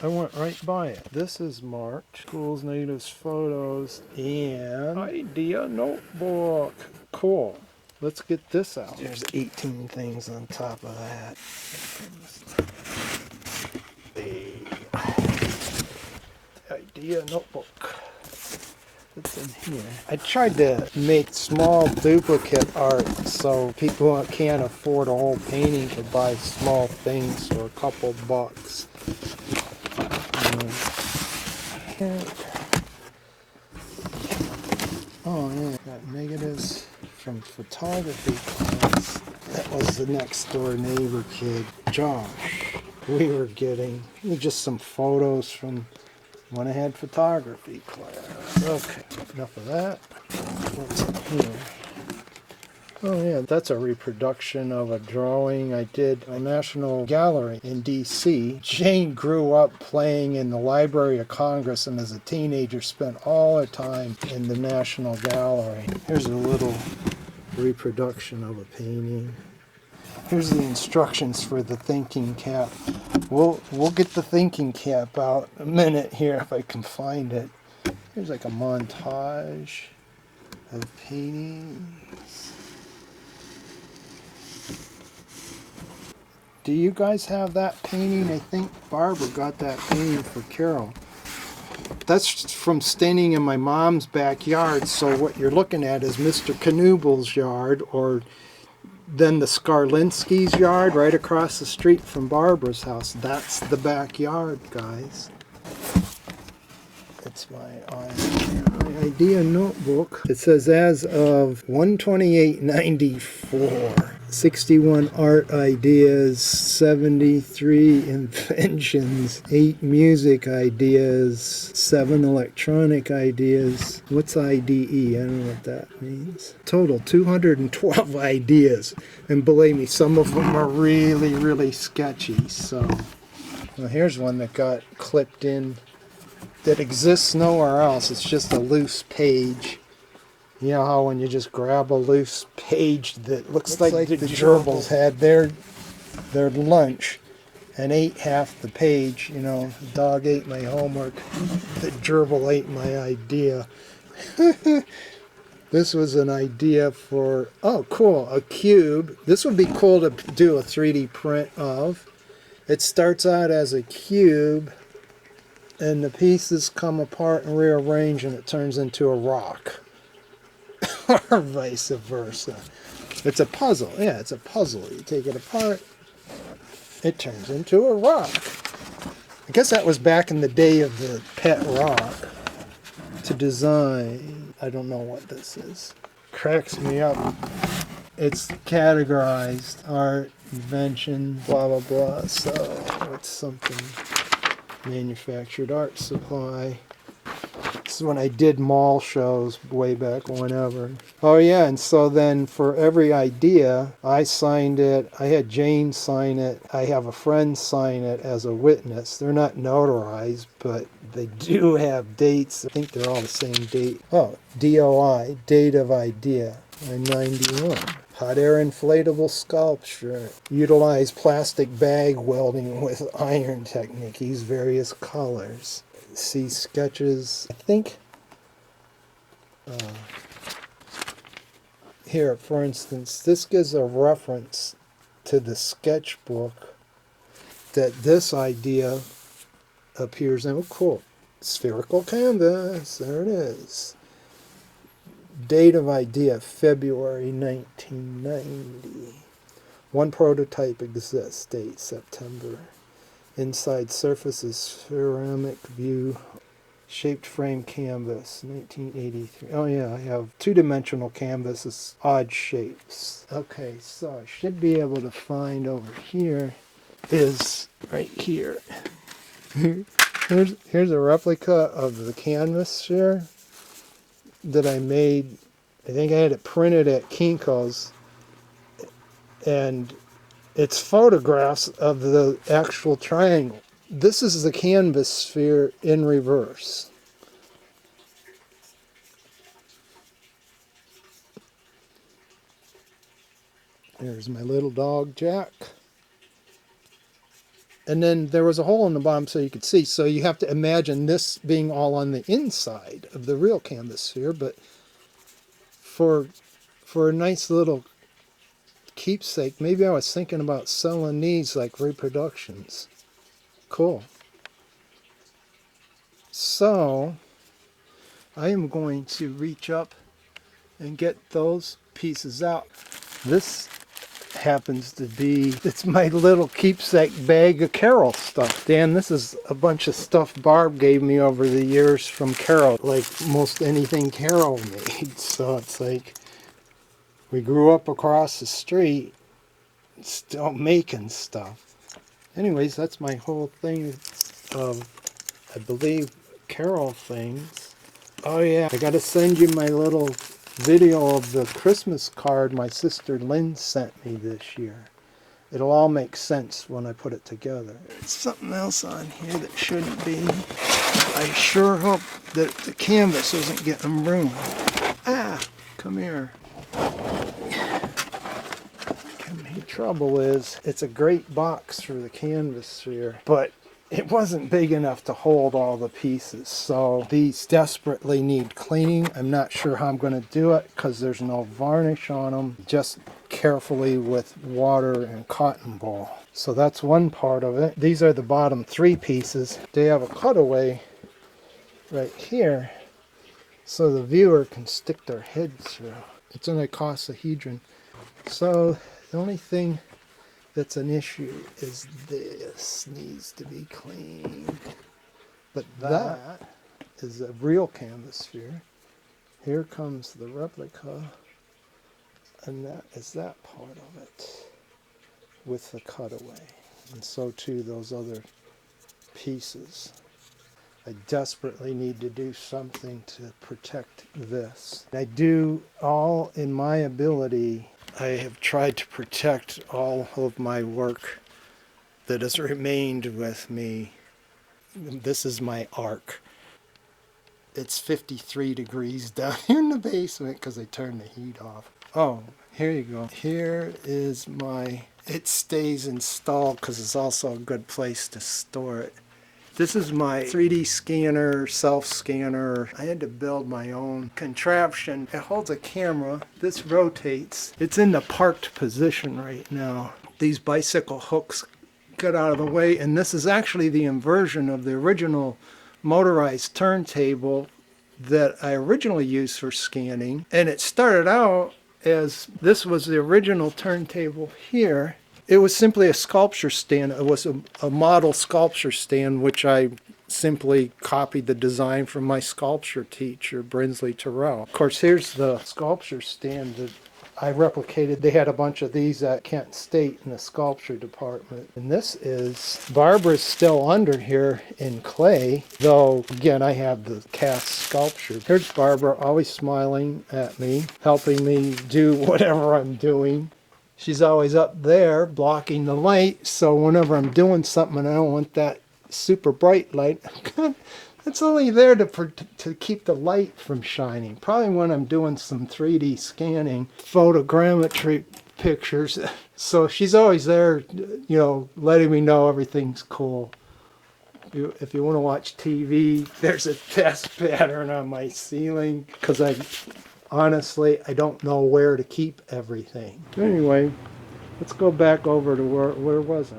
I went right by it. This is marked Schools, Natives, Photos, and Idea Notebook. Cool. Let's get this out. There's 18 things on top of that. The Idea Notebook. What's in here? I tried to make small duplicate art so people who can't afford a whole painting could buy small things for a couple bucks. Oh yeah, got negatives from photography class. That was the next door neighbor kid, Josh. We were getting just some photos from when I had photography class. Okay, enough of that. What's in here? Oh yeah, that's a reproduction of a drawing I did at the National Gallery in D.C. Jane grew up playing in the Library of Congress and as a teenager spent all her time in the National Gallery. Here's a little reproduction of a painting. Here's the instructions for the thinking cap. We'll get the thinking cap out in a minute here if I can find it. Here's like a montage of paintings. Do you guys have that painting? I think Barbara got that painting for Carol. That's from standing in my mom's backyard, so what you're looking at is Mr. Knuebel's yard, or then the Skarlinski's yard right across the street from Barbara's house. That's the backyard, guys. It's my idea notebook. It says as of 1/28/94. 61 art ideas, 73 inventions, 8 music ideas, 7 electronic ideas. What's IDE? I don't know what that means. Total 212 ideas. And believe me, some of them are really, really sketchy. So, well, here's one that got clipped in that exists nowhere else. It's just a loose page. You know how when you just grab a loose page that looks like the gerbils had their lunch and ate half the page. You know, the dog ate my homework, the gerbil ate my idea. This was an idea for, oh cool, a cube. This would be cool to do a 3D print of. It starts out as a cube and the pieces come apart and rearrange and it turns into a rock. Or vice versa. It's a puzzle. Yeah, it's a puzzle. You take it apart, it turns into a rock. I guess that was back in the day of the pet rock. To design, I don't know what this is. Cracks me up. It's categorized art, invention, blah blah blah. So it's something manufactured art supply. This is when I did mall shows way back whenever. Oh yeah, and so then for every idea, I signed it. I had Jane sign it. I have a friend sign it as a witness. They're not notarized, but they do have dates. I think they're all the same date. Oh, DOI, date of idea, 91. Hot air inflatable sculpture. Utilize plastic bag welding with iron technique. Use various colors. See sketches. I think here, for instance, this gives a reference to the sketchbook that this idea appears in. Oh, cool. Spherical canvas. There it is. Date of idea, February 1990. One prototype exists. Date, September. Inside surface is ceramic view. Shaped frame canvas, 1983. Oh yeah, I have two-dimensional canvases, odd shapes. Okay, so I should be able to find over here is right here. Here's a replica of the canvas here that I made. I think I had it printed at Kinko's, and it's photographs of the actual triangle. This is the canvas sphere in reverse. There's my little dog, Jack. And then there was a hole in the bottom so you could see. So you have to imagine this being all on the inside of the real canvas sphere. But for a nice little keepsake, maybe I was thinking about selling these like reproductions. Cool. So I am going to reach up and get those pieces out. This happens to be, it's my little keepsake bag of Carol stuff. Dan, this is a bunch of stuff Barb gave me over the years from Carol, like most anything Carol made. So it's like, we grew up across the street still making stuff. Anyways, that's my whole thing of, I believe, Carol things. Oh yeah, I gotta send you my little video of the Christmas card my sister Lynn sent me this year. It'll all make sense when I put it together. There's something else on here that shouldn't be. I sure hope that the canvas isn't getting ruined. Ah, come here. The trouble is, it's a great box for the canvas sphere, but it wasn't big enough to hold all the pieces, so these desperately need cleaning. I'm not sure how I'm going to do it because there's no varnish on them, just carefully with water and cotton ball. So that's one part of it. These are the bottom 3 pieces. They have a cutaway right here so the viewer can stick their head through. It's an icosahedron. So the only thing that's an issue is this needs to be cleaned. But that is a real canvas sphere. Here comes the replica, and that is that part of it with the cutaway. And so too those other pieces. I desperately need to do something to protect this. I do all in my ability. I have tried to protect all of my work that has remained with me. This is my ark. It's 53 degrees down here in the basement because I turned the heat off. Oh, here you go. Here is my, it stays installed because it's also a good place to store it. This is my 3D scanner, self-scanner. I had to build my own contraption. It holds a camera. This rotates. It's in the parked position right now. These bicycle hooks get out of the way, and this is actually the inversion of the original motorized turntable that I originally used for scanning. And it started out as, this was the original turntable here. It was simply a sculpture stand. It was a model sculpture stand, which I simply copied the design from my sculpture teacher, Brinsley Terrell. Of course, here's the sculpture stand that I replicated. They had a bunch of these at Kent State in the sculpture department. And this is, Barbara's still under here in clay, though, again, I have the cast sculpture. Here's Barbara, always smiling at me, helping me do whatever I'm doing. She's always up there blocking the light, so whenever I'm doing something and I don't want that super bright light, it's only there to keep the light from shining. Probably when I'm doing some 3D scanning, photogrammetry pictures. So she's always there, you know, letting me know everything's cool. If you want to watch TV, there's a test pattern on my ceiling because honestly, I don't know where to keep everything. Anyway, let's go back over to where was I?